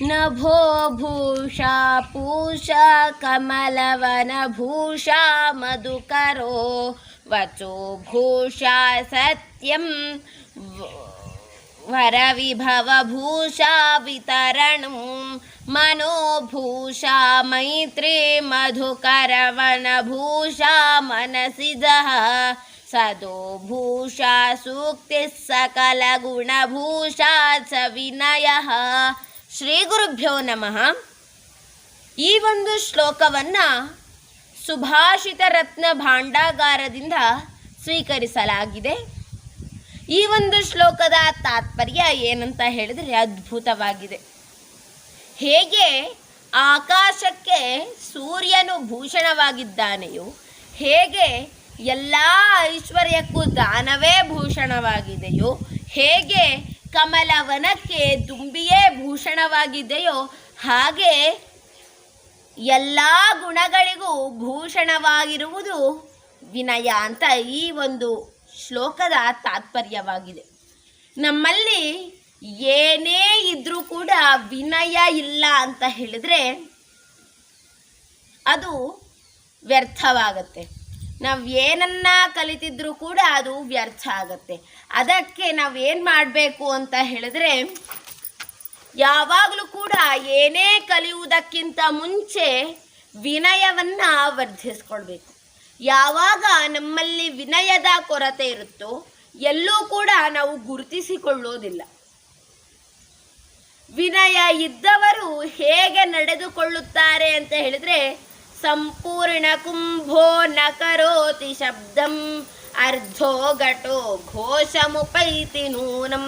ನಭೋ ಭೂಷಾ ಪೂಷಾ ಕಮಲವನಭೂಷಾ ಮಧುಕರೋ ವಚೋ ಭೂಷಾ ಸತ್ಯಂ ವರವಿಭವಭೂಷಾ ವಿತರಣಂ ಮನೋಭೂಷಾ ಮೈತ್ರಿ ಮಧುಕರವನಭೂಷಾ ಮನಸಿಜಃ ಸದೋ ಭೂಷಾ ಸೂಕ್ತಿ ಸಕಲ ಗುಣಭೂಷಾ ಚ ವಿನಯಃ. ಶ್ರೀ ಗುರುಭ್ಯೋ ನಮಃ. ಈ ಒಂದು ಶ್ಲೋಕವನ್ನು ಸುಭಾಷಿತ ರತ್ನ ಭಾಂಡಾಗಾರದಿಂದ ಸ್ವೀಕರಿಸಲಾಗಿದೆ. ಈ ಒಂದು ಶ್ಲೋಕದ ತಾತ್ಪರ್ಯ ಏನಂತ ಹೇಳಿದರೆ ಅದ್ಭುತವಾಗಿದೆ. ಹೇಗೆ ಆಕಾಶಕ್ಕೆ ಸೂರ್ಯನು ಭೂಷಣವಾಗಿದ್ದಾನೆಯೋ, ಹೇಗೆ ಎಲ್ಲ ಐಶ್ವರ್ಯಕ್ಕೂ ದಾನವೇ ಭೂಷಣವಾಗಿದೆಯೋ, ಹೇಗೆ ಕಮಲವನಕ್ಕೆ ದುಂಬಿಯೇ ಭೂಷಣವಾಗಿದೆಯೋ, ಹಾಗೆ ಎಲ್ಲ ಗುಣಗಳಿಗೂ ಭೂಷಣವಾಗಿರುವುದು ವಿನಯ ಅಂತ ಈ ಒಂದು ಶ್ಲೋಕದ ತಾತ್ಪರ್ಯವಾಗಿದೆ. ನಮ್ಮಲ್ಲಿ ಏನೇ ಇದ್ರೂ ಕೂಡ ವಿನಯ ಇಲ್ಲ ಅಂತ ಹೇಳಿದ್ರೆ ಅದು ವ್ಯರ್ಥವಾಗತ್ತೆ. ನಾವು ಏನನ್ನ ಕಲಿತಿದ್ರೂ ಕೂಡ ಅದು ವ್ಯರ್ಥ ಆಗತ್ತೆ. ಅದಕ್ಕೆ ನಾವೇನು ಮಾಡಬೇಕು ಅಂತ ಹೇಳಿದ್ರೆ, ಯಾವಾಗಲೂ ಕೂಡ ಏನೇ ಕಲಿಯುವುದಕ್ಕಿಂತ ಮುಂಚೆ ವಿನಯವನ್ನು ವರ್ಧಿಸ್ಕೊಳ್ಬೇಕು. ಯಾವಾಗ ನಮ್ಮಲ್ಲಿ ವಿನಯದ ಕೊರತೆ ಇರುತ್ತೋ ಎಲ್ಲೂ ಕೂಡ ನಾವು ಗುರುತಿಸಿಕೊಳ್ಳೋದಿಲ್ಲ. ವಿನಯ ಇದ್ದವರು ಹೇಗೆ ನಡೆದುಕೊಳ್ಳುತ್ತಾರೆ ಅಂತ ಹೇಳಿದ್ರೆ, ಸಂಪೂರ್ಣ ಕುಂಭೋ ನ ಕರೋತಿ ಶಬ್ದಂ ಅರ್ಧೋ ಘಟೋ ಘೋಷಮುಪೈತಿ ನೂನಂ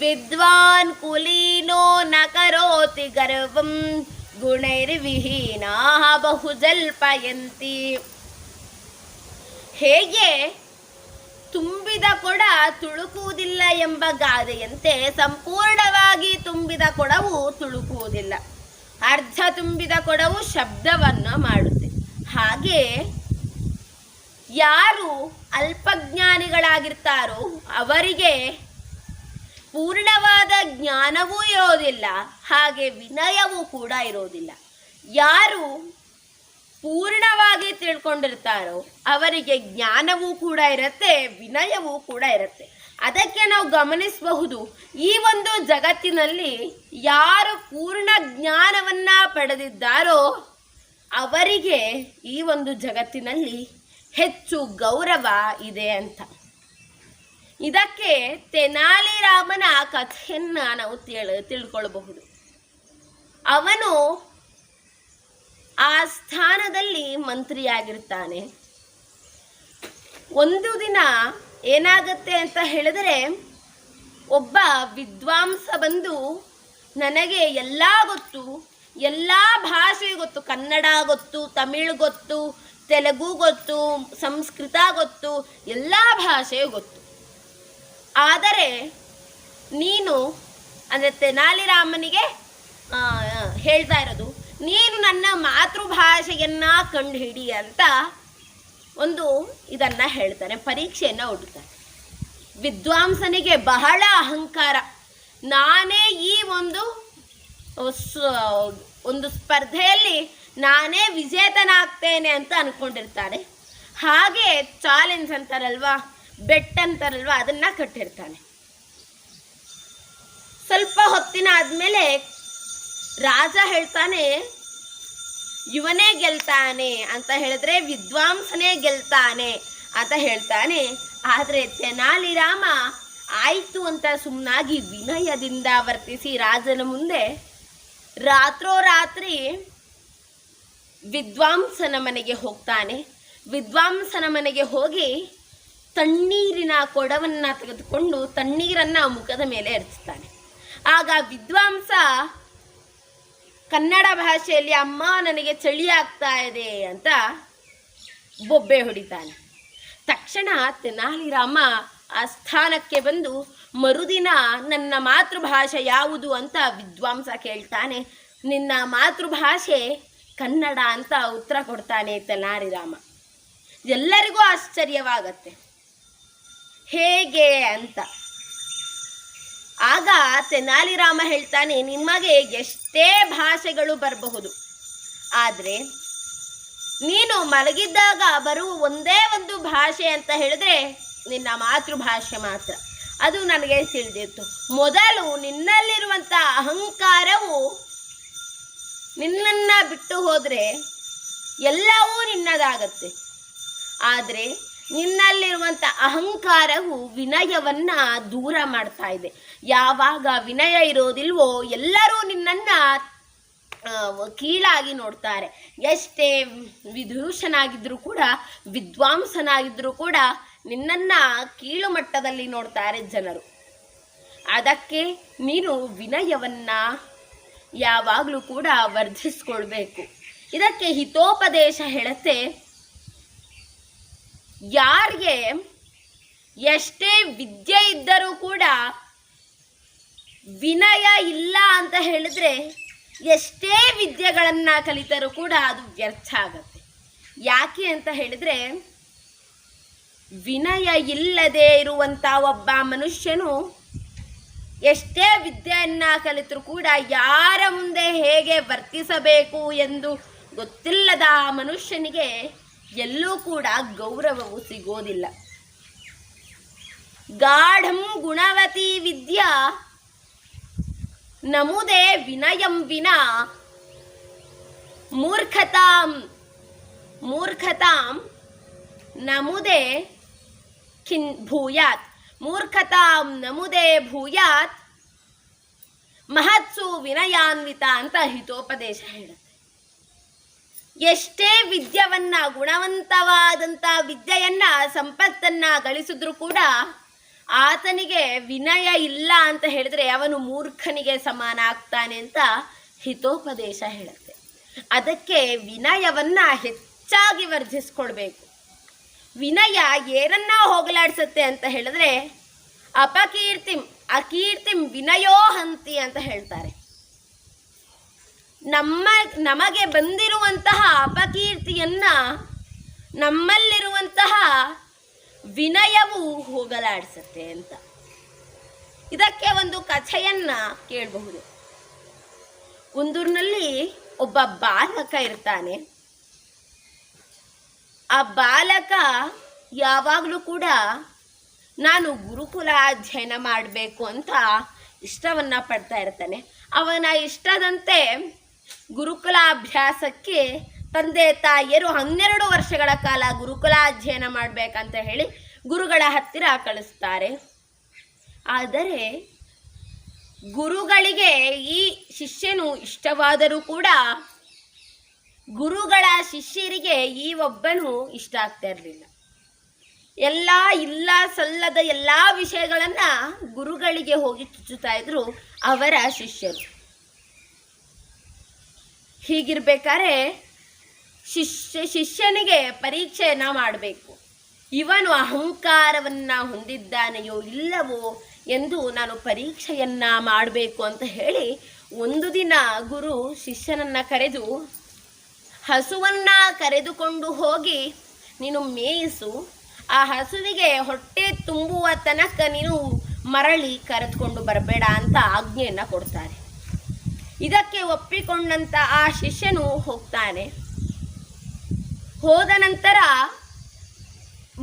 ವಿದ್ವಾನ್ ಕುಲೀನೋ ನ ಕರೋತಿ ಗರ್ವಂ ಗುಣೈರ್ವಿಹೀನಾ ಬಹುಜಲ್ಪಯಂತಿ. ಹೇಗೆ ತುಂಬಿದ ಕೊಡ ತುಳುಕುವುದಿಲ್ಲ ಎಂಬ ಗಾದೆಯಂತೆ ಸಂಪೂರ್ಣವಾಗಿ ತುಂಬಿದ ಕೊಡವು ತುಳುಕುವುದಿಲ್ಲ. ಅರ್ಧ ತುಂಬಿದ ಕೊಡವು ಶಬ್ದವನ್ನು ಮಾಡುತ್ತೆ. ಹಾಗೆ ಯಾರು ಅಲ್ಪಜ್ಞಾನಿಗಳಾಗಿರ್ತಾರೋ ಅವರಿಗೆ ಪೂರ್ಣವಾದ ಜ್ಞಾನವೂ ಇರೋದಿಲ್ಲ, ಹಾಗೆ ವಿನಯವೂ ಕೂಡ ಇರೋದಿಲ್ಲ. ಯಾರು ಪೂರ್ಣವಾಗಿ ತಿಳ್ಕೊಂಡಿರ್ತಾರೋ ಅವರಿಗೆ ಜ್ಞಾನವೂ ಕೂಡ ಇರುತ್ತೆ, ವಿನಯವೂ ಕೂಡ ಇರುತ್ತೆ. ಅದಕ್ಕೆ ನಾವು ಗಮನಿಸಬಹುದು, ಈ ಒಂದು ಜಗತ್ತಿನಲ್ಲಿ ಯಾರು ಪೂರ್ಣ ಜ್ಞಾನವನ್ನ ಪಡೆದಿದ್ದಾರೋ ಅವರಿಗೆ ಈ ಒಂದು ಜಗತ್ತಿನಲ್ಲಿ ಹೆಚ್ಚು ಗೌರವ ಇದೆ ಅಂತ. ಇದಕ್ಕೆ ತೆನಾಲಿ ರಾಮನ ಕಥೆಯನ್ನ ನಾವು ತಿಳ್ಕೊಳ್ಬಹುದು. ಅವನು ಆ ಸ್ಥಾನದಲ್ಲಿ ಮಂತ್ರಿಯಾಗಿರ್ತಾನೆ. ಒಂದು ದಿನ ಏನಾಗುತ್ತೆ ಅಂತ ಹೇಳಿದರೆ, ಒಬ್ಬ ವಿದ್ವಾಂಸ ಬಂದು, ನನಗೆ ಎಲ್ಲ ಗೊತ್ತು, ಎಲ್ಲ ಭಾಷೆ ಗೊತ್ತು, ಕನ್ನಡ ಗೊತ್ತು, ತಮಿಳು ಗೊತ್ತು, ತೆಲುಗು ಗೊತ್ತು, ಸಂಸ್ಕೃತ ಗೊತ್ತು, ಎಲ್ಲ ಭಾಷೆ ಗೊತ್ತು. ಆದರೆ ನೀನು ಅಂದರೆ ತೆನಾಲಿ ರಾಮನಿಗೆ ಹೇಳ್ತಾ ಇರೋದು, ನೀನು ನನ್ನ ಮಾತೃಭಾಷೆಯನ್ನ ಕಂಡು ಹಿಡಿ ಅಂತ ಒಂದು ಇದನ್ನ ಹೇಳ್ತಾನೆ, ಪರೀಕ್ಷೆಯನ್ನು ಒಡ್ಡುತ್ತಾನೆ. ವಿದ್ವಾಂಸನಿಗೆ ಬಹಳ ಅಹಂಕಾರ. ನಾನೇ ಈ ಒಂದು ಸ್ಪರ್ಧೆಯಲ್ಲಿ ನಾನೇ ವಿಜೇತನಾಗ್ತೇನೆ ಅಂತ ಅನ್ಕೊಂಡಿರ್ತಾನೆ. ಹಾಗೆ ಚಾಲೆಂಜ್ ಅಂತಾರಲ್ವಾ, ಬೆಟ್ ಅಂತಾರಲ್ವಾ, ಅದನ್ನ ಕಟ್ಟಿರ್ತಾನೆ. ಸ್ವಲ್ಪ ಹೊತ್ತಿನ ಆದ್ಮೇಲೆ ರಾಜ ಹೇಳ್ತಾನೆ, ಇವನೇ ಗೆಲ್ತಾನೆ ಅಂತ ಹೇಳಿದ್ರೆ ವಿದ್ವಾಂಸನೇ ಗೆಲ್ತಾನೆ ಅಂತ ಹೇಳ್ತಾನೆ. ಆದರೆ ತೆನಾಲಿ ರಾಮ ಆಯಿತು ಅಂತ ಸುಮ್ಮನಾಗಿ ವಿನಯದಿಂದ ವರ್ತಿಸಿ ರಾಜನ ಮುಂದೆ ರಾತ್ರೋರಾತ್ರಿ ವಿದ್ವಾಂಸನ ಮನೆಗೆ ಹೋಗ್ತಾನೆ. ವಿದ್ವಾಂಸನ ಮನೆಗೆ ಹೋಗಿ ತಣ್ಣೀರಿನ ಕೊಡವನ್ನು ತೆಗೆದುಕೊಂಡು ತಣ್ಣೀರನ್ನ ಮುಖದ ಮೇಲೆ ಎರಚಿಸ್ತಾನೆ. ಆಗ ವಿದ್ವಾಂಸ ಕನ್ನಡ ಭಾಷೆಯಲ್ಲಿ ಅಮ್ಮ ನನಗೆ ಚಳಿ ಆಗ್ತಾ ಇದೆ ಅಂತ ಬೊಬ್ಬೆ ಹೊಡಿತಾನೆ. ತಕ್ಷಣ ತೆನಾಲಿ ರಾಮ ಆ ಸ್ಥಾನಕ್ಕೆ ಬಂದು ಮರುದಿನ ನನ್ನ ಮಾತೃಭಾಷೆ ಯಾವುದು ಅಂತ ವಿದ್ವಾಂಸ ಕೇಳ್ತಾನೆ. ನಿನ್ನ ಮಾತೃಭಾಷೆ ಕನ್ನಡ ಅಂತ ಉತ್ತರ ಕೊಡ್ತಾನೆ ತೆನಾಲಿ ರಾಮ. ಎಲ್ಲರಿಗೂ ಆಶ್ಚರ್ಯವಾಗತ್ತೆ, ಹೇಗೆ ಅಂತ. ಆಗ ತೆನಾಲಿರಾಮ ಹೇಳ್ತಾನೆ, ನಿಮಗೆ ಎಷ್ಟೇ ಭಾಷೆಗಳು ಬರಬಹುದು, ಆದರೆ ನೀನು ಮಲಗಿದ್ದಾಗ ಬರುವ ಒಂದೇ ಒಂದು ಭಾಷೆ ಅಂತ ಹೇಳಿದ್ರೆ ನಿನ್ನ ಮಾತೃಭಾಷೆ ಮಾತ್ರ. ಅದು ನನಗೆ ತಿಳಿದಿತ್ತು. ಮೊದಲು ನಿನ್ನಲ್ಲಿರುವಂಥ ಅಹಂಕಾರವು ನಿನ್ನನ್ನು ಬಿಟ್ಟು ಹೋದರೆ ಎಲ್ಲವೂ ನಿನ್ನದಾಗತ್ತೆ. ಆದರೆ ನಿನ್ನಲ್ಲಿರುವಂಥ ಅಹಂಕಾರವು ವಿನಯವನ್ನು ದೂರ ಮಾಡ್ತಾ ಇದೆ. ಯಾವಾಗ ವಿನಯ ಇರೋದಿಲ್ವೋ ಎಲ್ಲರೂ ನಿನ್ನನ್ನು ಕೀಳಾಗಿ ನೋಡ್ತಾರೆ. ಎಷ್ಟೇ ವಿದೂಷನಾಗಿದ್ದರೂ ಕೂಡ, ವಿದ್ವಾಂಸನಾಗಿದ್ದರೂ ಕೂಡ ನಿನ್ನನ್ನು ಕೀಳು ಮಟ್ಟದಲ್ಲಿ ನೋಡ್ತಾರೆ ಜನರು. ಅದಕ್ಕೆ ನೀನು ವಿನಯವನ್ನು ಯಾವಾಗಲೂ ಕೂಡ ವರ್ಧಿಸ್ಕೊಳ್ಬೇಕು. ಇದಕ್ಕೆ ಹಿತೋಪದೇಶ ಹೇಳುತ್ತೆ, ಯಾರಿಗೆ ಎಷ್ಟೇ ವಿದ್ಯೆ ಇದ್ದರೂ ಕೂಡ ವಿನಯ ಇಲ್ಲ ಅಂತ ಹೇಳಿದ್ರೆ ಎಷ್ಟೇ ವಿದ್ಯೆಗಳನ್ನು ಕಲಿತರೂ ಕೂಡ ಅದು ವ್ಯರ್ಥ ಆಗತ್ತೆ. ಯಾಕೆ ಅಂತ ಹೇಳಿದ್ರೆ, ವಿನಯ ಇಲ್ಲದೆ ಇರುವಂಥ ಒಬ್ಬ ಮನುಷ್ಯನು ಎಷ್ಟೇ ವಿದ್ಯೆಯನ್ನು ಕಲಿತರೂ ಕೂಡ ಯಾರ ಮುಂದೆ ಹೇಗೆ ವರ್ತಿಸಬೇಕು ಎಂದು ಗೊತ್ತಿಲ್ಲದ ಮನುಷ್ಯನಿಗೆ ಎಲ್ಲೂ ಕೂಡ ಗೌರವವು ಸಿಗೋದಿಲ್ಲ. ಗಾಢಂ ಗುಣವತಿ ವಿದ್ಯಾ ನಮುದೇ ವಿನಯಂ ವಿನಾ ಮೂರ್ಖತಾಂ ನಮುದೇ ಭೂಯಾತ್ ಮೂರ್ಖತಾಂ ನಮುದೇ ಭೂಯಾತ್ ಮಹತ್ಸು ವಿನಯಾನ್ವಿತ ಅಂತ ಹಿತೋಪದೇಶ ಹೇಳುತ್ತೆ. ಎಷ್ಟೇ ವಿದ್ಯೆಯನ್ನ, ಗುಣವಂತವಾದಂಥ ವಿದ್ಯೆಯನ್ನ, ಸಂಪತ್ತನ್ನ ಗಳಿಸಿದ್ರು ಕೂಡ ಆತನಿಗೆ ವಿನಯ ಇಲ್ಲ ಅಂತ ಹೇಳಿದ್ರೆ ಅವನು ಮೂರ್ಖನಿಗೆ ಸಮಾನ ಆಗ್ತಾನೆ ಅಂತ ಹಿತೋಪದೇಶ ಹೇಳುತ್ತೆ. ಅದಕ್ಕೆ ವಿನಯವನ್ನ ಹೆಚ್ಚಾಗಿ ವರ್ಧಿಸ್ಕೊಳ್ಬೇಕು. ವಿನಯ ಏನನ್ನ ಹೋಗಲಾಡಿಸುತ್ತೆ ಅಂತ ಹೇಳಿದ್ರೆ, ಅಕೀರ್ತಿಂ ವಿನಯೋ ಹಂತಿ ಅಂತ ಹೇಳ್ತಾರೆ. ನಮಗೆ ಬಂದಿರುವಂತಹ ಅಪಕೀರ್ತಿಯನ್ನ ನಮ್ಮಲ್ಲಿರುವಂತಹ ವಿನಯವು ಹೋಗಲಾಡಿಸುತ್ತೆ ಅಂತ. ಇದಕ್ಕೆ ಒಂದು ಕಥೆಯನ್ನ ಕೇಳಬಹುದು. ಒಂದೂರಿನಲ್ಲಿ ಒಬ್ಬ ಬಾಲಕ ಇರ್ತಾನೆ. ಆ ಬಾಲಕ ಯಾವಾಗಲೂ ಕೂಡ ನಾನು ಗುರುಕುಲ ಅಧ್ಯಯನ ಮಾಡಬೇಕು ಅಂತ ಇಷ್ಟವನ್ನ ಪಡ್ತಾ ಇರ್ತಾನೆ. ಅವನ ಇಷ್ಟದಂತೆ ಗುರುಕುಲಾಭ್ಯಾಸಕ್ಕೆ ತಂದೆ ತಾಯಿಯರು 12 ವರ್ಷಗಳ ಕಾಲ ಗುರುಕುಲ ಅಧ್ಯಯನ ಮಾಡಬೇಕಂತ ಹೇಳಿ ಗುರುಗಳ ಹತ್ತಿರ ಕಳಿಸ್ತಾರೆ. ಆದರೆ ಗುರುಗಳಿಗೆ ಈ ಶಿಷ್ಯನು ಇಷ್ಟವಾದರೂ ಕೂಡ ಗುರುಗಳ ಶಿಷ್ಯರಿಗೆ ಈ ಒಬ್ಬನು ಇಷ್ಟ ಆಗ್ತಾ ಇರಲಿಲ್ಲ. ಇಲ್ಲ ಸಲ್ಲದ ಎಲ್ಲ ವಿಷಯಗಳನ್ನು ಗುರುಗಳಿಗೆ ಹೋಗಿ ಚುಚ್ಚುತ್ತಾ ಇದ್ರು ಅವರ ಶಿಷ್ಯರು. ಹೀಗಿರ್ಬೇಕಾದ್ರೆ ಶಿಷ್ಯನಿಗೆ ಪರೀಕ್ಷೆಯನ್ನ ಮಾಡಬೇಕು. ಇವನು ಅಹಂಕಾರವನ್ನ ಹೊಂದಿದ್ದಾನೆಯೋ ಇಲ್ಲವೋ ಎಂದು ನಾನು ಪರೀಕ್ಷೆಯನ್ನ ಮಾಡಬೇಕು ಅಂತ ಹೇಳಿ ಒಂದು ದಿನ ಗುರು ಶಿಷ್ಯನನ್ನ ಕರೆದು ಹಸುವನ್ನ ಕರೆದುಕೊಂಡು ಹೋಗಿ ನೀನು ಮೇಯಿಸು, ಆ ಹಸುವಿಗೆ ಹೊಟ್ಟೆ ತುಂಬುವ ತನಕ ನೀನು ಮರಳಿ ಕರೆದುಕೊಂಡು ಬರಬೇಡ ಅಂತ ಆಜ್ಞೆಯನ್ನು ಕೊಡ್ತಾರೆ. ಇದಕ್ಕೆ ಒಪ್ಪಿಕೊಂಡಂತ ಆ ಶಿಷ್ಯನು ಹೋಗ್ತಾನೆ. ಹೋದ ನಂತರ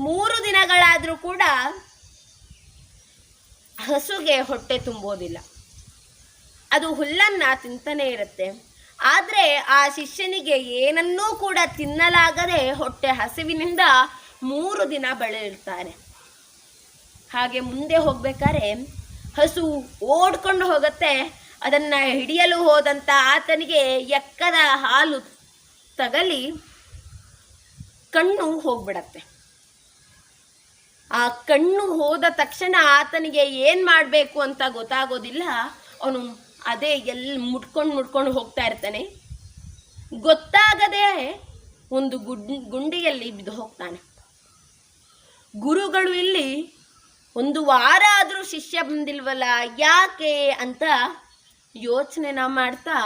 3 ದಿನಗಳಾದರೂ ಕೂಡ ಹಸುಗೆ ಹೊಟ್ಟೆ ತುಂಬೋದಿಲ್ಲ. ಅದು ಹುಲ್ಲನ್ನ ತಿಂತಾನೆ ಇರುತ್ತೆ. ಆದರೆ ಆ ಶಿಷ್ಯನಿಗೆ ಏನನ್ನೂ ಕೂಡ ತಿನ್ನಲಾಗದೆ ಹೊಟ್ಟೆ ಹಸಿವಿನಿಂದ 3 ದಿನ ಬಳಲಿರ್ತಾನೆ. ಹಾಗೆ ಮುಂದೆ ಹೋಗ್ಬೇಕಾದ್ರೆ ಹಸು ಓಡ್ಕೊಂಡು ಹೋಗುತ್ತೆ. ಅದನ್ನ ಹಿಡಿಯಲು ಹೋದಂತ ಆತನಿಗೆ ಎಕ್ಕದ ಹಾಲು ತಗಲಿ ಕಣ್ಣು ಹೋಗ್ಬಿಡತ್ತೆ. ಆ ಕಣ್ಣು ಹೋದ ತಕ್ಷಣ ಆತನಿಗೆ ಏನ್ ಮಾಡಬೇಕು ಅಂತ ಗೊತ್ತಾಗೋದಿಲ್ಲ. ಅವನು ಅದೇ ಮುಟ್ಕೊಂಡು ಹೋಗ್ತಾ ಇರ್ತಾನೆ. ಗೊತ್ತಾಗದೆ ಒಂದು ಗುಂಡಿಯಲ್ಲಿ ಬಿದ್ದು ಹೋಗ್ತಾನೆ. ಗುರುಗಳು ಇಲ್ಲಿ 1 ವಾರ ಆದರೂ ಶಿಷ್ಯ ಬಂದಿಲ್ವಲ್ಲ, ಯಾಕೆ ಅಂತ ಯೋಚನೆನ ಮಾಡ್ತಾ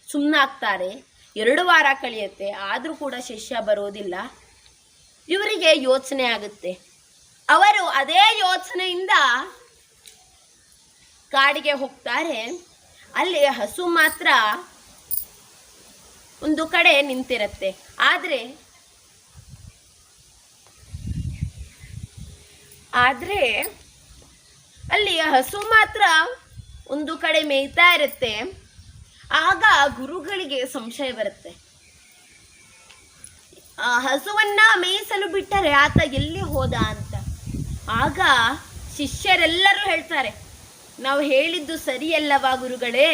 ಸುಮ್ಮನಾಗ್ತಾರೆ. 2 ವಾರ ಕಳೆಯುತ್ತೆ, ಆದರೂ ಕೂಡ ಶಿಷ್ಯ ಬರೋದಿಲ್ಲ. ಇವರಿಗೆ ಯೋಚನೆ ಆಗುತ್ತೆ. ಅವರು ಅದೇ ಯೋಚನೆಯಿಂದ ಕಾಡಿಗೆ ಹೋಗ್ತಾರೆ. ಅಲ್ಲಿ ಹಸು ಮಾತ್ರ ಒಂದು ಕಡೆ ನಿಂತಿರತ್ತೆ. ಆದರೆ ಅಲ್ಲಿ ಹಸು ಮಾತ್ರ ಒಂದು ಕಡೆ ಮೇಯ್ತಾ ಇರುತ್ತೆ. ಆಗ ಗುರುಗಳಿಗೆ ಸಂಶಯ ಬರುತ್ತೆ. ಹಸುವನ್ನ ಮೇಯಿಸಲು ಬಿಟ್ಟರೆ ಆತ ಎಲ್ಲಿ ಹೋದ ಅಂತ. ಆಗ ಶಿಷ್ಯರೆಲ್ಲರೂ ಹೇಳ್ತಾರೆ, ನಾವು ಹೇಳಿದ್ದು ಸರಿಯಲ್ಲವಾ ಗುರುಗಳೇ,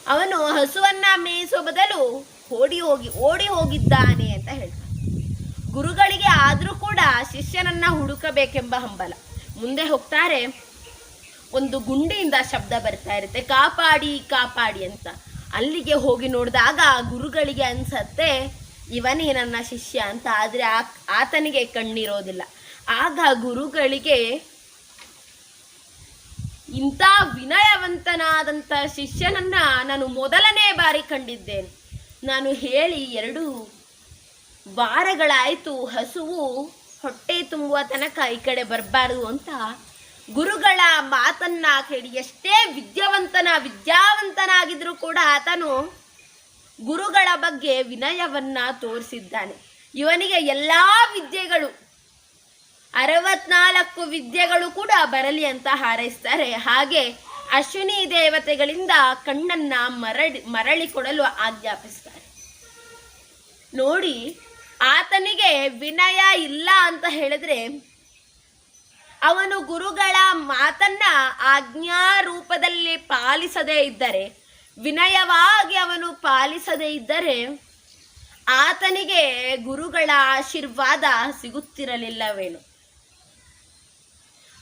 ಅವನು ಹಸುವನ್ನ ಮೇಯಿಸುವ ಬದಲು ಓಡಿ ಹೋಗಿದ್ದಾನೆ ಅಂತ ಹೇಳ್ತಾರೆ. ಗುರುಗಳಿಗೆ ಆದರೂ ಕೂಡ ಶಿಷ್ಯನನ್ನ ಹುಡುಕಬೇಕೆಂಬ ಹಂಬಲ. ಮುಂದೆ ಹೋಗ್ತಾರೆ. ಒಂದು ಗುಂಡಿಯಿಂದ ಶಬ್ದ ಬರ್ತಾ ಇರುತ್ತೆ, ಕಾಪಾಡಿ ಕಾಪಾಡಿ ಅಂತ. ಅಲ್ಲಿಗೆ ಹೋಗಿ ನೋಡಿದಾಗ ಗುರುಗಳಿಗೆ ಅನ್ಸತ್ತೆ ಇವನೇ ನನ್ನ ಶಿಷ್ಯ ಅಂತ. ಆದರೆ ಆತನಿಗೆ ಕಣ್ಣಿರೋದಿಲ್ಲ. ಆಗ ಗುರುಗಳಿಗೆ ಇಂಥ ವಿನಯವಂತನಾದಂಥ ಶಿಷ್ಯನನ್ನ ನಾನು ಮೊದಲನೇ ಬಾರಿ ಕಂಡಿದ್ದೇನೆ. ನಾನು ಹೇಳಿ 2 ವಾರಗಳಾಯಿತು, ಹಸುವು ಹೊಟ್ಟೆ ತುಂಬುವ ತನಕ ಈ ಕಡೆ ಬರಬಾರ್ದು ಅಂತ ಗುರುಗಳ ಮಾತನ್ನ ಕೇಳಿ ಎಷ್ಟೇ ವಿದ್ಯಾವಂತನಾಗಿದ್ರೂ ಕೂಡ ಆತನು ಗುರುಗಳ ಬಗ್ಗೆ ವಿನಯವನ್ನ ತೋರಿಸಿದ್ದಾನೆ. ಇವನಿಗೆ ಎಲ್ಲಾ ವಿದ್ಯೆಗಳು 64 ವಿದ್ಯೆಗಳು ಕೂಡ ಬರಲಿ ಅಂತ ಹಾರೈಸ್ತಾರೆ. ಹಾಗೆ ಅಶ್ವಿನಿ ದೇವತೆಗಳಿಂದ ಕಣ್ಣನ್ನ ಮರಳಿ ಕೊಡಲು ಆಜ್ಞಾಪಿಸ್ತಾರೆ. ನೋಡಿ, ಆತನಿಗೆ ವಿನಯ ಇಲ್ಲ ಅಂತ ಹೇಳಿದ್ರೆ, ಅವನು ಗುರುಗಳ ಮಾತನ್ನ ಆಜ್ಞಾ ರೂಪದಲ್ಲಿ ಪಾಲಿಸದೇ ಇದ್ದರೆ, ವಿನಯವಾಗಿ ಅವನು ಪಾಲಿಸದೇ ಇದ್ದರೆ ಆತನಿಗೆ ಗುರುಗಳ ಆಶೀರ್ವಾದ ಸಿಗುತ್ತಿರಲಿಲ್ಲವೇನು.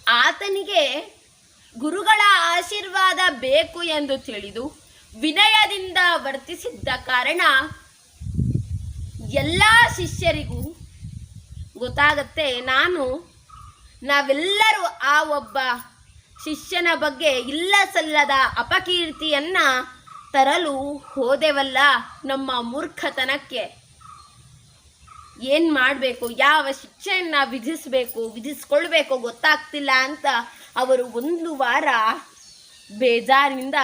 ಆತನಿಗೆ ಗುರುಗಳ ಆಶೀರ್ವಾದ ಬೇಕು ಎಂದು ತಿಳಿದು ವಿನಯದಿಂದ ವರ್ತಿಸಿದ್ದ ಕಾರಣ ಎಲ್ಲ ಶಿಷ್ಯರಿಗೂ ಗೊತ್ತಾಗತ್ತೆ, ನಾವೆಲ್ಲರೂ ಆ ಒಬ್ಬ ಶಿಷ್ಯನ ಬಗ್ಗೆ ಇಲ್ಲ ಸಲ್ಲದ ಅಪಕೀರ್ತಿಯನ್ನ ತರಲು ಹೋದೆವಲ್ಲ. ನಮ್ಮ ಮೂರ್ಖತನಕ್ಕೆ ಏನು ಮಾಡಬೇಕು, ಯಾವ ಶಿಕ್ಷೆಯನ್ನ ವಿಧಿಸ್ಕೊಳ್ಬೇಕು ಗೊತ್ತಾಗ್ತಿಲ್ಲ ಅಂತ ಅವರು 1 ವಾರ ಬೇಜಾರಿನಿಂದ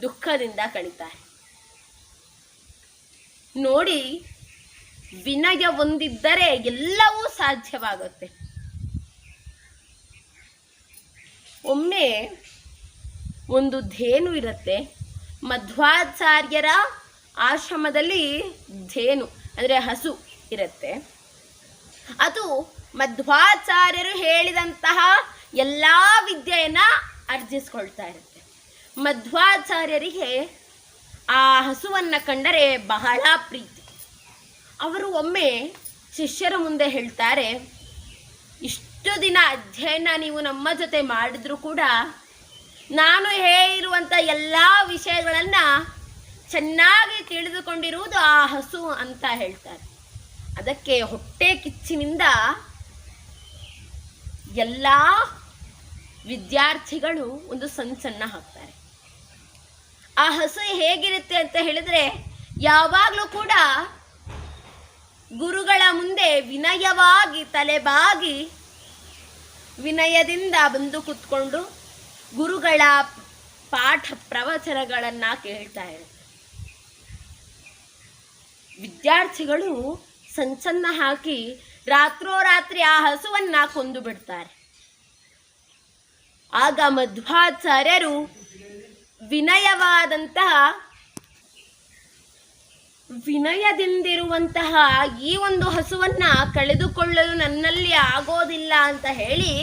ದುಃಖದಿಂದ ಕಳೀತಾರೆ. ನೋಡಿ, ವಿನಯ ಹೊಂದಿದ್ದರೆ ಎಲ್ಲವೂ ಸಾಧ್ಯವಾಗುತ್ತೆ. ಒಮ್ಮೆ ಒಂದು ಧೇನು ಇರುತ್ತೆ. ಮಧ್ವಾಚಾರ್ಯರ ಆಶ್ರಮದಲ್ಲಿ ಧೇನು ಅಂದರೆ ಹಸು ಇರುತ್ತೆ. ಅದು ಮಧ್ವಾಚಾರ್ಯರು ಹೇಳಿದಂತಹ ಎಲ್ಲ ವಿದ್ಯೆಯನ್ನ ಅರ್ಜಿಸ್ಕೊಳ್ತಾ ಇರುತ್ತೆ. ಮಧ್ವಾಚಾರ್ಯರಿಗೆ ಆ ಹಸುವನ್ನ ಕಂಡರೆ ಬಹಳ ಪ್ರೀತಿ. ಅವರು ಒಮ್ಮೆ ಶಿಷ್ಯರ ಮುಂದೆ ಹೇಳ್ತಾರೆ, ಇಷ್ಟು ದಿನ ಅಧ್ಯಯನ ನೀವು ನಮ್ಮ ಜೊತೆ ಮಾಡಿದ್ರು ಕೂಡ ನಾನು ಹೇಳಿರುವಂಥ ಎಲ್ಲ ವಿಷಯಗಳನ್ನ ಚೆನ್ನಾಗಿ ತಿಳಿದುಕೊಂಡಿರುವುದು ಆ ಹಸು ಅಂತ ಹೇಳ್ತಾರೆ. ಅದಕ್ಕೆ ಹೊಟ್ಟೆ ಕಿಚ್ಚಿನಿಂದ ಎಲ್ಲ ವಿದ್ಯಾರ್ಥಿಗಳು ಒಂದು ಸಣ್ಣ ಹಾಕ್ತಾರೆ. ಆ ಹಸು ಹೇಗಿರುತ್ತೆ ಅಂತ ಹೇಳಿದ್ರೆ, ಯಾವಾಗಲೂ ಕೂಡ ಗುರುಗಳ ಮುಂದೆ ವಿನಯವಾಗಿ ತಲೆಬಾಗಿ ವಿನಯದಿಂದ ಬಂದು ಕೂತ್ಕೊಂಡು ಗುರುಗಳ ಪಾಠ ಪ್ರವಚನಗಳನ್ನ ಕೇಳ್ತಾ ಇರುತ್ತೆ. ವಿದ್ಯಾರ್ಥಿಗಳು ಸಣ್ಣ ಹಾಕಿ ರಾತ್ರೋರಾತ್ರಿ ಆ ಹಸುವನ್ನ ಕೊಂದು ಬಿಡ್ತಾರೆ. ಆಗ ಮಧ್ವಾಚಾರ್ಯರು ವಿನಯದಿಂದಿರುವಂತಹ ಈ ಒಂದು ಹಸುವನ್ನ ಕಳೆದುಕೊಳ್ಳಲು ನನ್ನಲ್ಲಿ ಆಗೋದಿಲ್ಲ ಅಂತ ಹೇಳಿ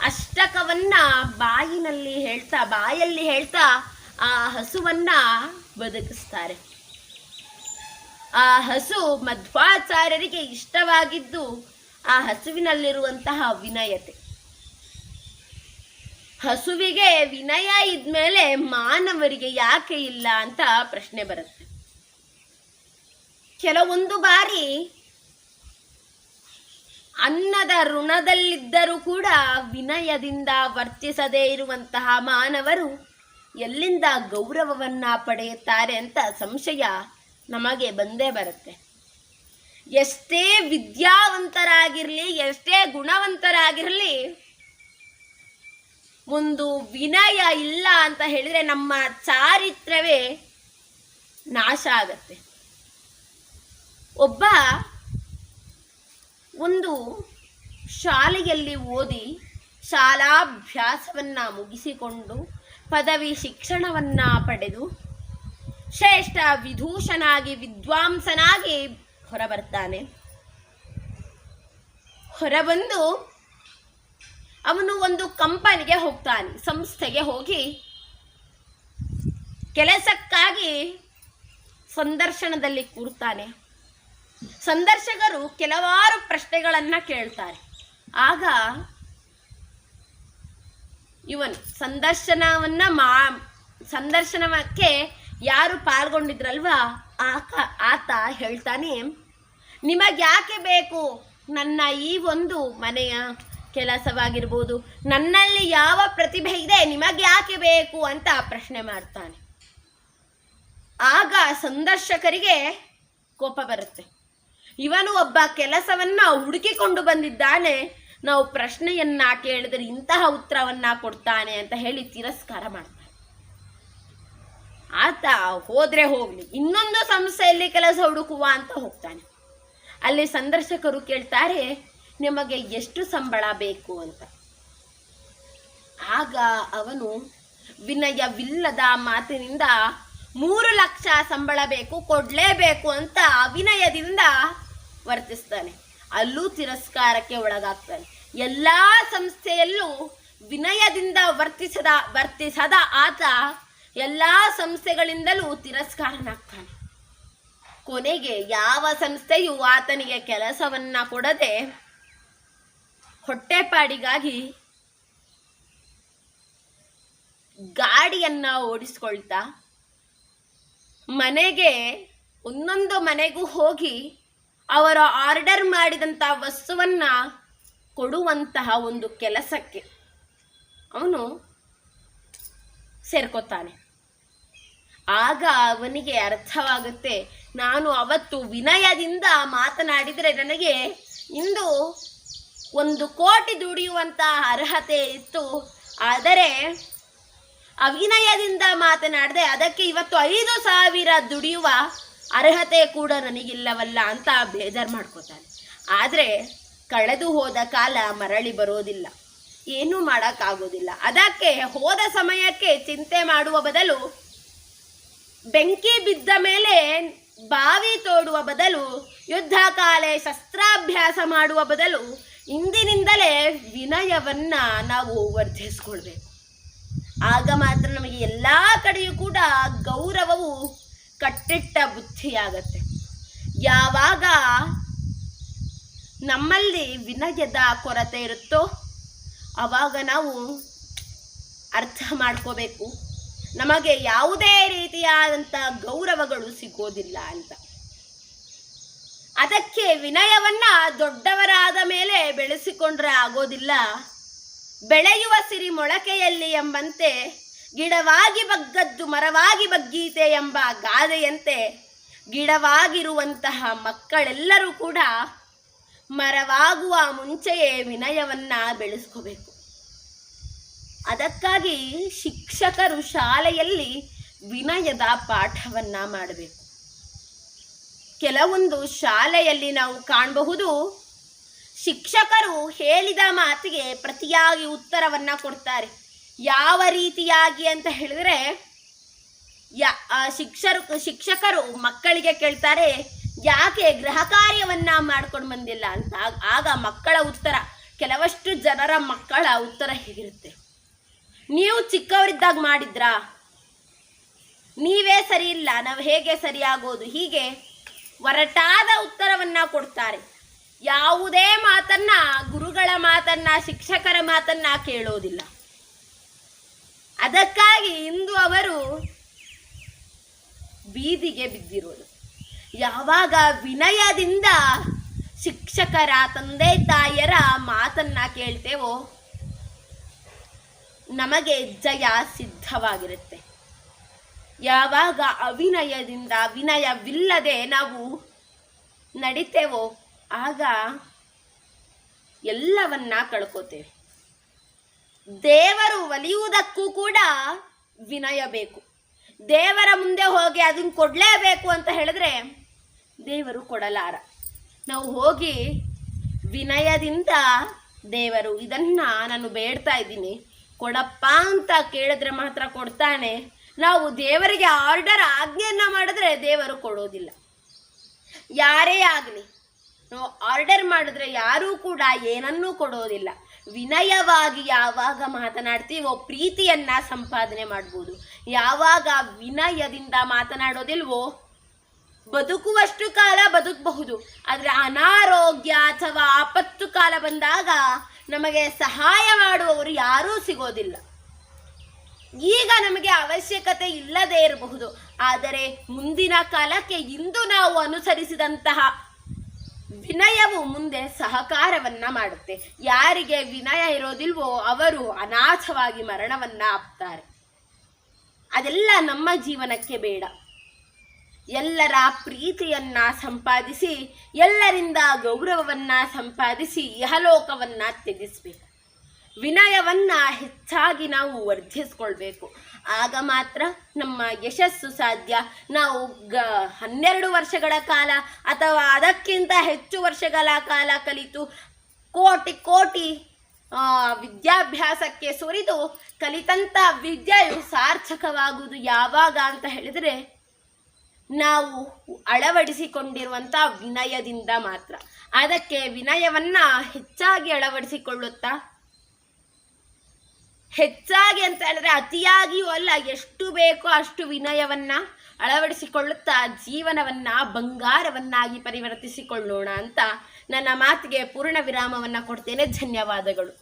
ಅಷ್ಟಕವನ್ನ ಬಾಯಲ್ಲಿ ಹೇಳ್ತಾ ಆ ಹಸುವನ್ನ ಬದುಕಿಸ್ತಾರೆ. ಆ ಹಸು ಮಧ್ವಾಚಾರ್ಯರಿಗೆ ಇಷ್ಟವಾಗಿದ್ದು ಆ ಹಸುವಿನಲ್ಲಿರುವಂತಹ ವಿನಯತೆ. ಹಸುವಿಗೆ ವಿನಯ ಇದ್ಮೇಲೆ ಮಾನವರಿಗೆ ಯಾಕೆ ಇಲ್ಲ ಅಂತ ಪ್ರಶ್ನೆ ಬರುತ್ತೆ. ಕೆಲವೊಂದು ಬಾರಿ ಅನ್ನದ ಋಣದಲ್ಲಿದ್ದರೂ ಕೂಡ ವಿನಯದಿಂದ ವರ್ತಿಸದೇ ಇರುವಂತಹ ಮಾನವರು ಎಲ್ಲಿಂದ ಗೌರವವನ್ನ ಪಡೆಯುತ್ತಾರೆ ಅಂತ ಸಂಶಯ ನಮಗೆ ಬಂದೇ ಬರುತ್ತೆ. ಎಷ್ಟೇ ವಿದ್ಯಾವಂತರಾಗಿರಲಿ, ಎಷ್ಟೇ ಗುಣವಂತರಾಗಿರಲಿ, ಒಂದು ವಿನಯ ಇಲ್ಲ ಅಂತ ಹೇಳಿದ್ರೆ ನಮ್ಮ ಚಾರಿತ್ರ್ಯವೇ ನಾಶ ಆಗತ್ತೆ. ಒಬ್ಬ ಒಂದು ಶಾಲೆಯಲ್ಲಿ ಓದಿ ಶಾಲಾಭ್ಯಾಸವನ್ನ ಮುಗಿಸಿಕೊಂಡು ಪದವಿ ಶಿಕ್ಷಣವನ್ನ ಪಡೆದು ಶ್ರೇಷ್ಠ ವಿದೂಷನಾಗಿ ವಿದ್ವಾಂಸನಾಗಿ ಹೊರಬರ್ತಾನೆ. ಹೊರಬಂದು ಅವನು ಒಂದು ಕಂಪನಿಗೆ ಹೋಗ್ತಾನೆ, ಸಂಸ್ಥೆಗೆ ಹೋಗಿ ಕೆಲಸಕ್ಕಾಗಿ ಸಂದರ್ಶನದಲ್ಲಿ ಕೂರ್ತಾನೆ. ಸಂದರ್ಶಕರು ಕೆಲವಾರು ಪ್ರಶ್ನೆಗಳನ್ನ ಕೇಳ್ತಾರೆ. ಆಗ ಇವನು ಸಂದರ್ಶನಕ್ಕೆ ಯಾರು ಪಾಲ್ಗೊಂಡಿದ್ರಲ್ವಾ ಆತ ಹೇಳ್ತಾನೆ, ನಿಮಗ್ಯಾಕೆ ಬೇಕು ನನ್ನ ಈ ಒಂದು ಮನೆಯ ಕೆಲಸವಾಗಿರ್ಬೋದು, ನನ್ನಲ್ಲಿ ಯಾವ ಪ್ರತಿಭೆ ಇದೆ ನಿಮಗ್ಯಾಕೆ ಬೇಕು ಅಂತ ಪ್ರಶ್ನೆ ಮಾಡ್ತಾನೆ. ಆಗ ಸಂದರ್ಶಕರಿಗೆ ಕೋಪ ಬರುತ್ತೆ. ಇವನು ಒಬ್ಬ ಕೆಲಸವನ್ನ ಹುಡುಕಿಕೊಂಡು ಬಂದಿದ್ದಾನೆ, ನಾವು ಪ್ರಶ್ನೆಯನ್ನ ಕೇಳಿದರೆ ಇಂತಹ ಉತ್ತರವನ್ನ ಕೊಡ್ತಾನೆ ಅಂತ ಹೇಳಿ ತಿರಸ್ಕಾರ ಮಾಡ್ತಾನೆ. ಆತ ಹೋದ್ರೆ ಹೋಗ್ಲಿ, ಇನ್ನೊಂದು ಸಂಸ್ಥೆಯಲ್ಲಿ ಕೆಲಸ ಹುಡುಕುವ ಅಂತ ಹೋಗ್ತಾನೆ. ಅಲ್ಲಿ ಸಂದರ್ಶಕರು ಕೇಳ್ತಾರೆ, ನಿಮಗೆ ಎಷ್ಟು ಸಂಬಳ ಬೇಕು ಅಂತ. ಆಗ ಅವನು ವಿನಯವಿಲ್ಲದ ಮಾತಿನಿಂದ 3 ಲಕ್ಷ ಸಂಬಳ ಬೇಕು, ಕೊಡ್ಲೇಬೇಕು ಅಂತ ಅವಿನಯದಿಂದ ವರ್ತಿಸ್ತಾನೆ. ಅಲ್ಲೂ ತಿರಸ್ಕಾರಕ್ಕೆ ಒಳಗಾಗ್ತಾನೆ. ಎಲ್ಲಾ ಸಂಸ್ಥೆಯಲ್ಲೂ ವಿನಯದಿಂದ ವರ್ತಿಸದ ಆತ ಎಲ್ಲಾ ಸಂಸ್ಥೆಗಳಿಂದಲೂ ತಿರಸ್ಕಾರನಾಗ್ತಾನೆ. ಕೊನೆಗೆ ಯಾವ ಸಂಸ್ಥೆಯು ಆತನಿಗೆ ಕೆಲಸವನ್ನ ಕೊಡದೆ ಹೊಟ್ಟೆಪಾಡಿಗಾಗಿ ಗಾಡಿಯನ್ನ ಓಡಿಸ್ಕೊಳ್ತಾ ಒಂದೊಂದು ಮನೆಗೂ ಹೋಗಿ ಅವರ ಆರ್ಡರ್ ಮಾಡಿದಂಥ ವಸ್ತುವನ್ನ ಕೊಡುವಂತಹ ಒಂದು ಕೆಲಸಕ್ಕೆ ಅವನು ಸೇರ್ಕೋತಾನೆ. ಆಗ ಅವನಿಗೆ ಅರ್ಥವಾಗುತ್ತೆ, ನಾನು ಅವತ್ತು ವಿನಯದಿಂದ ಮಾತನಾಡಿದರೆ ನನಗೆ ಇಂದು 1 ಕೋಟಿ ದುಡಿಯುವಂತಹ ಅರ್ಹತೆ ಇತ್ತು, ಆದರೆ ಅವಿನಯದಿಂದ ಮಾತನಾಡದೆ ಅದಕ್ಕೆ ಇವತ್ತು 5,000 ದುಡಿಯುವ ಅರ್ಹತೆ ಕೂಡ ನನಗಿಲ್ಲವಲ್ಲ ಅಂತ ಬೇಜಾರು ಮಾಡ್ಕೋತಾನೆ. ಆದರೆ ಕಳೆದು ಹೋದ ಕಾಲ ಮರಳಿ ಬರೋದಿಲ್ಲ, ಏನೂ ಮಾಡೋಕ್ಕಾಗೋದಿಲ್ಲ. ಅದಕ್ಕೆ ಹೋದ ಸಮಯಕ್ಕೆ ಚಿಂತೆ ಮಾಡುವ ಬದಲು, ಬೆಂಕಿ ಬಿದ್ದ ಮೇಲೆ ಬಾವಿ ತೋಡುವ ಬದಲು, ಯುದ್ಧ ಕಾಲೆ ಶಸ್ತ್ರಾಭ್ಯಾಸ ಮಾಡುವ ಬದಲು ಇಂದಿನಿಂದಲೇ ವಿನಯವನ್ನ ನಾವು ವರ್ಧಿಸ್ಕೊಳ್ಬೇಕು. ಆಗ ಮಾತ್ರ ನಮಗೆ ಎಲ್ಲ ಕಡೆಯೂ ಕೂಡ ಗೌರವವು ಕಟ್ಟಿಟ್ಟ ಬುದ್ಧಿಯಾಗತ್ತೆ. ಯಾವಾಗ ನಮ್ಮಲ್ಲಿ ವಿನಯದ ಕೊರತೆ ಇರುತ್ತೋ ಆವಾಗ ನಾವು ಅರ್ಥ ಮಾಡ್ಕೋಬೇಕು, ನಮಗೆ ಯಾವುದೇ ರೀತಿಯಾದಂಥ ಗೌರವಗಳು ಸಿಗೋದಿಲ್ಲ ಅಂತ. ಅದಕ್ಕೆ ವಿನಯವನ್ನ ದೊಡ್ಡವರಾದ ಮೇಲೆ ಬೆಳೆಸಿಕೊಂಡ್ರೆ ಆಗೋದಿಲ್ಲ. ಬೆಳೆಯುವ ಸಿರಿ ಮೊಳಕೆಯಲ್ಲಿ ಎಂಬಂತೆ ಗಿಡವಾಗಿ ಬಗ್ಗದ್ದು ಮರವಾಗಿ ಬಗ್ಗೀತೆ ಎಂಬ ಗಾದೆಯಂತೆ ಗಿಡವಾಗಿರುವಂತಹ ಮಕ್ಕಳೆಲ್ಲರೂ ಕೂಡ ಮರವಾಗುವ ಮುಂಚೆಯೇ ವಿನಯವನ್ನ ಬೆಳೆಸ್ಕೋಬೇಕು. ಅದಕ್ಕಾಗಿ ಶಿಕ್ಷಕರು ಶಾಲೆಯಲ್ಲಿ ವಿನಯದ ಪಾಠವನ್ನ ಮಾಡಬೇಕು. ಕೆಲವೊಂದು ಶಾಲೆಯಲ್ಲಿ ನಾವು ಕಾಣಬಹುದು, ಶಿಕ್ಷಕರು ಹೇಳಿದ ಮಾತಿಗೆ ಪ್ರತಿಯಾಗಿ ಉತ್ತರವನ್ನ ಕೊಡ್ತಾರೆ. ಯಾವ ರೀತಿಯಾಗಿ ಅಂತ ಹೇಳಿದ್ರೆ, ಶಿಕ್ಷಕರು ಮಕ್ಕಳಿಗೆ ಕೇಳ್ತಾರೆ, ಯಾಕೆ ಗೃಹ ಕಾರ್ಯವನ್ನ ಮಾಡ್ಕೊಂಡು ಬಂದಿಲ್ಲ ಅಂತ. ಆಗ ಮಕ್ಕಳ ಉತ್ತರ, ಕೆಲವಷ್ಟು ಜನರ ಮಕ್ಕಳ ಉತ್ತರ ಹೇಗಿರುತ್ತೆ, ನೀವು ಚಿಕ್ಕವರಿದ್ದಾಗ ಮಾಡಿದ್ರಾ, ನೀವೇ ಸರಿ ಇಲ್ಲ, ನಾವು ಹೇಗೆ ಸರಿಯಾಗೋದು, ಹೀಗೆ ಒರಟಾದ ಉತ್ತರವನ್ನ ಕೊಡ್ತಾರೆ. ಯಾವುದೇ ಮಾತನ್ನ, ಗುರುಗಳ ಮಾತನ್ನ, ಶಿಕ್ಷಕರ ಮಾತನ್ನ ಕೇಳೋದಿಲ್ಲ. ಅದಕ್ಕಾಗಿ ಇಂದು ಅವರು ಬೀದಿಗೆ ಬಿದ್ದಿರೋದು. ಯಾವಾಗ ವಿನಯದಿಂದ ಶಿಕ್ಷಕರ, ತಂದೆ ತಾಯಿಯರ ಮಾತನ್ನ ಕೇಳ್ತೇವೋ ನಮಗೆ ಜಯ ಸಿದ್ಧವಾಗಿರುತ್ತೆ. ಯಾವಾಗ ಅವಿನಯದಿಂದ, ವಿನಯವಿಲ್ಲದೆ ನಾವು ನಡಿತೇವೋ ಆಗ ಎಲ್ಲವನ್ನ ಕಳ್ಕೋತೇವೆ. ದೇವರು ಒಲಿಯುವುದಕ್ಕೂ ಕೂಡ ವಿನಯ ಬೇಕು. ದೇವರ ಮುಂದೆ ಹೋಗಿ ಅದನ್ನು ಕೊಡಲೇಬೇಕು ಅಂತ ಹೇಳಿದ್ರೆ ದೇವರು ಕೊಡಲಾರ. ನಾವು ಹೋಗಿ ವಿನಯದಿಂದ ದೇವರು ಇದನ್ನ ನಾನು ಬೇಡ್ತಾ ಇದ್ದೀನಿ ಕೊಡಪ್ಪ ಅಂತ ಕೇಳಿದ್ರೆ ಮಾತ್ರ ಕೊಡ್ತಾನೆ. ನಾವು ದೇವರಿಗೆ ಆಜ್ಞೆಯನ್ನ ಮಾಡಿದ್ರೆ ದೇವರು ಕೊಡೋದಿಲ್ಲ. ಯಾರೇ ಆಗಲಿ ನಾವು ಆರ್ಡರ್ ಮಾಡಿದ್ರೆ ಯಾರೂ ಕೂಡ ಏನನ್ನೂ ಕೊಡೋದಿಲ್ಲ. ವಿನಯವಾಗಿ ಯಾವಾಗ ಮಾತನಾಡ್ತೀವೋ ಪ್ರೀತಿಯನ್ನ ಸಂಪಾದನೆ ಮಾಡ್ಬೋದು. ಯಾವಾಗ ವಿನಯದಿಂದ ಮಾತನಾಡೋದಿಲ್ವೋ ಬದುಕುವಷ್ಟು ಕಾಲ ಬದುಕಬಹುದು, ಆದರೆ ಅನಾರೋಗ್ಯ ಅಥವಾ ಆಪತ್ತು ಕಾಲ ಬಂದಾಗ ನಮಗೆ ಸಹಾಯ ಮಾಡುವವರು ಯಾರೂ ಸಿಗೋದಿಲ್ಲ. ಈಗ ನಮಗೆ ಅವಶ್ಯಕತೆ ಇಲ್ಲದೇ ಇರಬಹುದು, ಆದರೆ ಮುಂದಿನ ಕಾಲಕ್ಕೆ ಇಂದು ನಾವು ಅನುಸರಿಸಿದಂತಹ ವಿನಯವು ಮುಂದೆ ಸಹಕಾರವನ್ನ ಮಾಡುತ್ತೆ. ಯಾರಿಗೆ ವಿನಯ ಇರೋದಿಲ್ವೋ ಅವರು ಅನಾಥವಾಗಿ ಮರಣವನ್ನ ಅಪ್ತಾರೆ. ಅದೆಲ್ಲ ನಮ್ಮ ಜೀವನಕ್ಕೆ ಬೇಡ. ಎಲ್ಲರ ಪ್ರೀತಿಯನ್ನ ಸಂಪಾದಿಸಿ ಎಲ್ಲರಿಂದ ಗೌರವವನ್ನ ಸಂಪಾದಿಸಿ ಇಹಲೋಕವನ್ನ ತ್ಯಜಿಸಬೇಕು. ವಿನಯವನ್ನ ಹೆಚ್ಚಾಗಿ ನಾವು ವರ್ಧಿಸ್ಕೊಳ್ಬೇಕು. ಆಗ ಮಾತ್ರ ನಮ್ಮ ಯಶಸ್ಸು ಸಾಧ್ಯ. ನಾವು 12 ವರ್ಷಗಳ ಕಾಲ ಅಥವಾ ಅದಕ್ಕಿಂತ ಹೆಚ್ಚು ವರ್ಷಗಳ ಕಾಲ ಕಲಿತು ಕೋಟಿ ವಿದ್ಯಾಭ್ಯಾಸಕ್ಕೆ ಸುರಿದು ಕಲಿತಂಥ ವಿದ್ಯೆಯು ಸಾರ್ಥಕವಾಗುವುದು ಯಾವಾಗ ಅಂತ ಹೇಳಿದರೆ ನಾವು ಅಳವಡಿಸಿಕೊಂಡಿರುವಂಥ ವಿನಯದಿಂದ ಮಾತ್ರ. ಅದಕ್ಕೆ ವಿನಯವನ್ನ ಹೆಚ್ಚಾಗಿ ಅಳವಡಿಸಿಕೊಳ್ಳುತ್ತಾ, ಹೆಚ್ಚಾಗಿ ಅಂತ ಹೇಳಿದ್ರೆ ಅತಿಯಾಗಿಯೂ ಅಲ್ಲ, ಎಷ್ಟು ಬೇಕೋ ಅಷ್ಟು ವಿನಯವನ್ನ ಅಳವಡಿಸಿಕೊಳ್ಳುತ್ತಾ ಜೀವನವನ್ನ ಬಂಗಾರವನ್ನಾಗಿ ಪರಿವರ್ತಿಸಿಕೊಳ್ಳೋಣ ಅಂತ ನನ್ನ ಮಾತಿಗೆ ಪೂರ್ಣ ವಿರಾಮವನ್ನ ಕೊಡ್ತೇನೆ. ಧನ್ಯವಾದಗಳು.